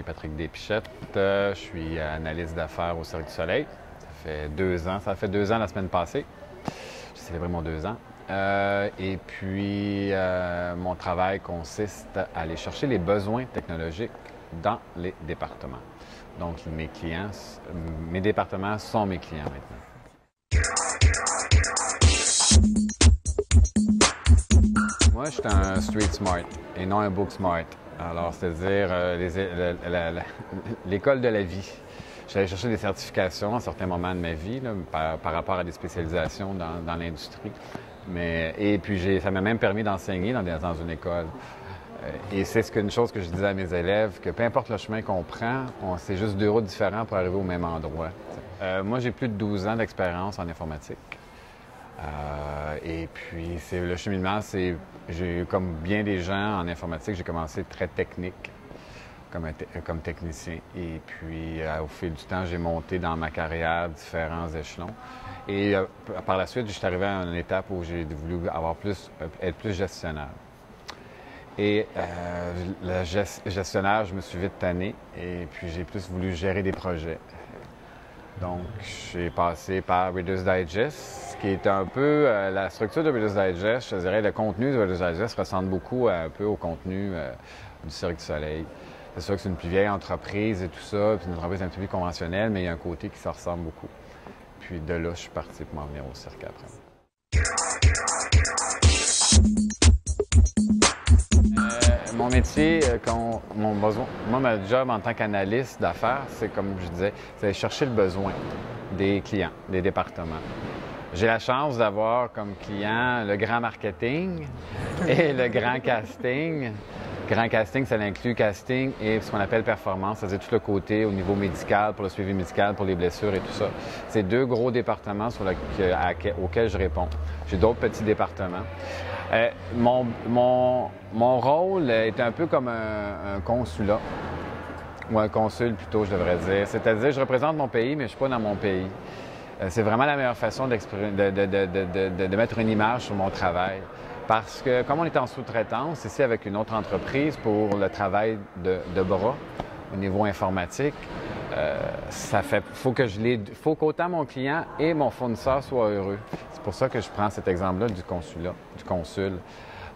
m'appelle Patrick Despichette. Je suis analyste d'affaires au Cirque du Soleil. Ça fait 2 ans. Ça fait 2 ans la semaine passée. J'ai célébré mon 2 ans. Et puis, mon travail consiste à aller chercher les besoins technologiques dans les départements. Donc, mes départements sont mes clients maintenant. Moi, je suis un street smart et non un book smart. Alors, c'est-à-dire l'école de la vie. J'allais chercher des certifications à certains moments de ma vie là, par rapport à des spécialisations dans l'industrie. Et puis, ça m'a même permis d'enseigner dans une école. Et c'est une chose que je disais à mes élèves, que peu importe le chemin qu'on prend, c'est juste 2 routes différentes pour arriver au même endroit. Moi, j'ai plus de 12 ans d'expérience en informatique. Et puis, le cheminement, comme bien des gens en informatique, j'ai commencé très technique comme technicien. Et puis, au fil du temps, j'ai monté dans ma carrière différents échelons. Et par la suite, je suis arrivé à une étape où j'ai voulu être plus gestionnaire. Et le gestionnaire, je me suis vite tanné et puis j'ai plus voulu gérer des projets. Donc, j'ai passé par Reader's Digest, qui est un peu la structure de Reader's Digest. Je dirais le contenu de Reader's Digest ressemble beaucoup un peu au contenu du Cirque du Soleil. C'est sûr que c'est une plus vieille entreprise et tout ça, puis une entreprise un peu plus conventionnelle, mais il y a un côté qui se ressemble beaucoup. Puis de là, je suis parti pour m'en venir au cirque après. Mon métier, mon job en tant qu'analyste d'affaires, c'est comme je disais, c'est aller chercher le besoin des clients, des départements. J'ai la chance d'avoir comme client le grand marketing et le grand casting. Grand casting, ça inclut casting et ce qu'on appelle performance, c'est-à-dire tout le côté au niveau médical, pour le suivi médical, pour les blessures et tout ça. C'est 2 gros départements auxquels je réponds. J'ai d'autres petits départements. Mon rôle est un peu comme un consulat, ou un consul plutôt, je devrais dire. C'est-à-dire, je représente mon pays, mais je ne suis pas dans mon pays. C'est vraiment la meilleure façon de mettre une image sur mon travail. Parce que, comme on est en sous-traitance, ici avec une autre entreprise pour le travail de bras au niveau informatique, faut qu'autant mon client et mon fournisseur soient heureux. C'est pour ça que je prends cet exemple-là du consul.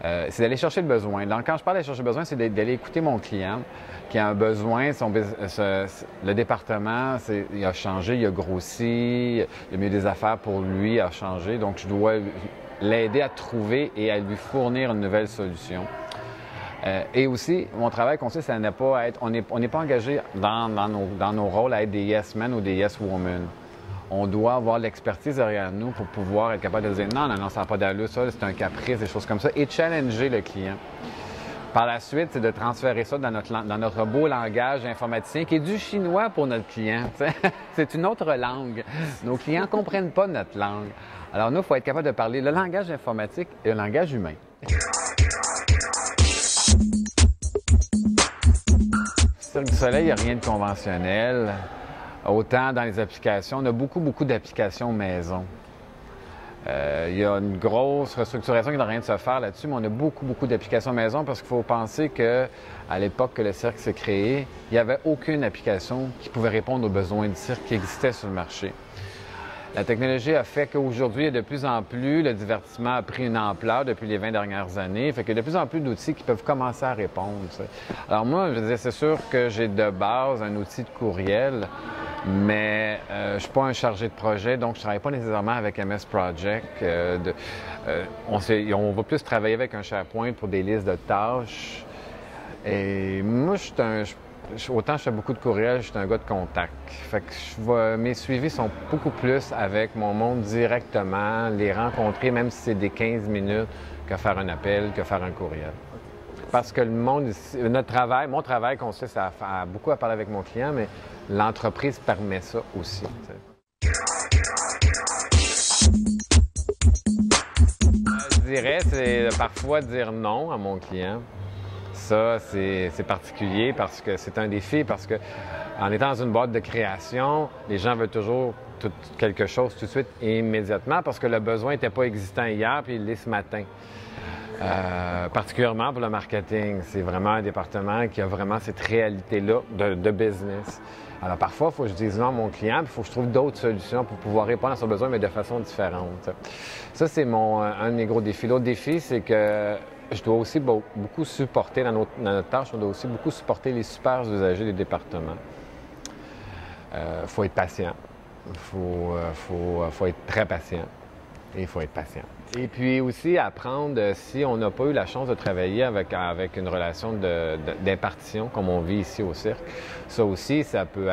C'est d'aller chercher le besoin. Donc, quand je parle d'aller chercher le besoin, c'est d'aller écouter mon client qui a un besoin. Le département, il a changé, il a grossi, le milieu des affaires pour lui a changé. Donc, je dois l'aider à trouver et à lui fournir une nouvelle solution. Et aussi, mon travail consiste à ne pas être... On n'est pas engagé dans nos rôles à être des yes men ou des yes women. On doit avoir l'expertise derrière nous pour pouvoir être capable de dire non, ça n'a pas d'allure, ça, c'est un caprice, des choses comme ça, et challenger le client. Par la suite, c'est de transférer ça dans notre beau langage informaticien qui est du chinois pour notre client. C'est une autre langue. Nos clients ne comprennent pas notre langue. Alors nous, il faut être capable de parler le langage informatique et le langage humain. Cirque du Soleil, il n'y a rien de conventionnel. Autant dans les applications, on a beaucoup d'applications maison. Il y a une grosse restructuration qui n'a rien de se faire là-dessus, mais on a beaucoup d'applications maison parce qu'il faut penser qu'à l'époque que le cirque s'est créé, il n'y avait aucune application qui pouvait répondre aux besoins du cirque qui existait sur le marché. La technologie a fait qu'aujourd'hui, de plus en plus, le divertissement a pris une ampleur depuis les 20 dernières années. Fait qu'il y a de plus en plus d'outils qui peuvent commencer à répondre. T'sais. Alors moi, je disais, c'est sûr que j'ai de base un outil de courriel, mais je ne suis pas un chargé de projet, donc je ne travaille pas nécessairement avec MS Project. On va plus travailler avec un SharePoint pour des listes de tâches. Et moi, autant je fais beaucoup de courriels, je suis un gars de contact. Fait que mes suivis sont beaucoup plus avec mon monde directement, les rencontrer, même si c'est des 15 minutes, que faire un appel, que faire un courriel. Parce que mon travail consiste à beaucoup à parler avec mon client, mais l'entreprise permet ça aussi. Je dirais, c'est parfois dire non à mon client. Ça, c'est particulier parce que c'est un défi, parce que en étant dans une boîte de création, les gens veulent toujours quelque chose tout de suite et immédiatement parce que le besoin n'était pas existant hier puis il l'est ce matin. Particulièrement pour le marketing. C'est vraiment un département qui a vraiment cette réalité-là de business. Alors parfois, il faut que je dise non à mon client, puis il faut que je trouve d'autres solutions pour pouvoir répondre à son besoin, mais de façon différente. Ça, c'est un de mes gros défis. L'autre défi, c'est que je dois aussi beaucoup supporter, dans notre tâche, on doit aussi beaucoup supporter les super usagers des départements. Il faut être patient. Il faut être très patient. Et il faut être patient. Et puis aussi apprendre, si on n'a pas eu la chance de travailler avec une relation d'impartition, comme on vit ici au cirque, ça aussi, ça peut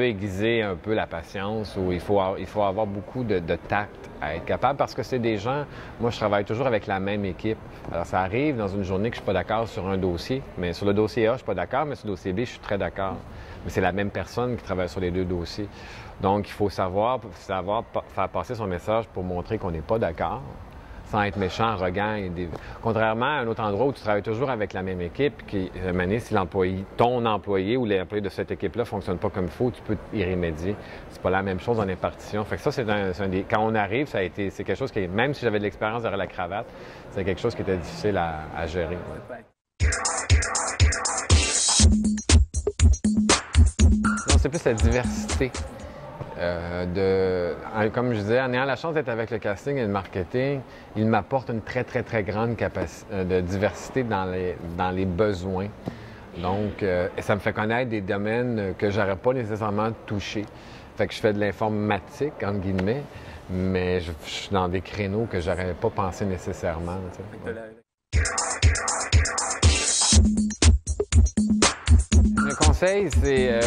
aiguiser un peu la patience, où il faut avoir beaucoup de tact à être capable, parce que c'est des gens, moi je travaille toujours avec la même équipe. Alors ça arrive dans une journée que je ne suis pas d'accord sur un dossier, mais sur le dossier A, je ne suis pas d'accord, mais sur le dossier B, je suis très d'accord. Mais c'est la même personne qui travaille sur les deux dossiers. Donc, il faut savoir faire passer son message pour montrer qu'on n'est pas d'accord, sans être méchant, arrogant. Contrairement à un autre endroit où tu travailles toujours avec la même équipe, qui, si ton employé ou l'employé de cette équipe-là ne fonctionne pas comme il faut, tu peux y remédier. C'est pas la même chose en impartition. Fait que ça, quand on arrive, c'est quelque chose qui, même si j'avais de l'expérience derrière la cravate, c'est quelque chose qui était difficile à gérer. Ouais. Non, c'est plus la diversité. Comme je disais, en ayant la chance d'être avec le casting et le marketing, il m'apporte une très, très, très grande capacité de diversité dans les besoins. Donc, ça me fait connaître des domaines que j'aurais pas nécessairement touchés. Fait que je fais de l'informatique, entre guillemets, mais je suis dans des créneaux que j'aurais pas pensé nécessairement. Le conseil, c'est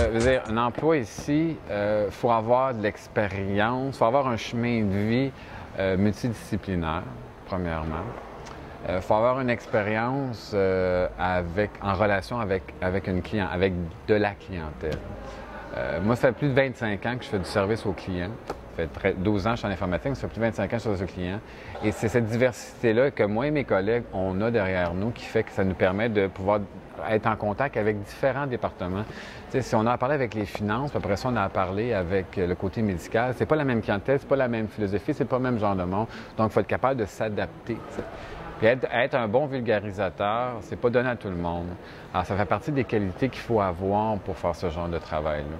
un emploi ici, il faut avoir de l'expérience, il faut avoir un chemin de vie multidisciplinaire, premièrement. Il faut avoir une expérience en relation avec avec de la clientèle. Moi, ça fait plus de 25 ans que je fais du service aux clients. Ça fait 12 ans que je suis en informatique, ça fait plus de 25 ans que je suis service aux clients. Et c'est cette diversité-là que moi et mes collègues, on a derrière nous qui fait que ça nous permet de pouvoir être en contact avec différents départements. Tu sais, si on a à parler avec les finances, puis après ça, on a à parler avec le côté médical, c'est pas la même clientèle, c'est pas la même philosophie, c'est pas le même genre de monde. Donc, il faut être capable de s'adapter. Puis être un bon vulgarisateur, c'est pas donné à tout le monde. Alors, ça fait partie des qualités qu'il faut avoir pour faire ce genre de travail-là.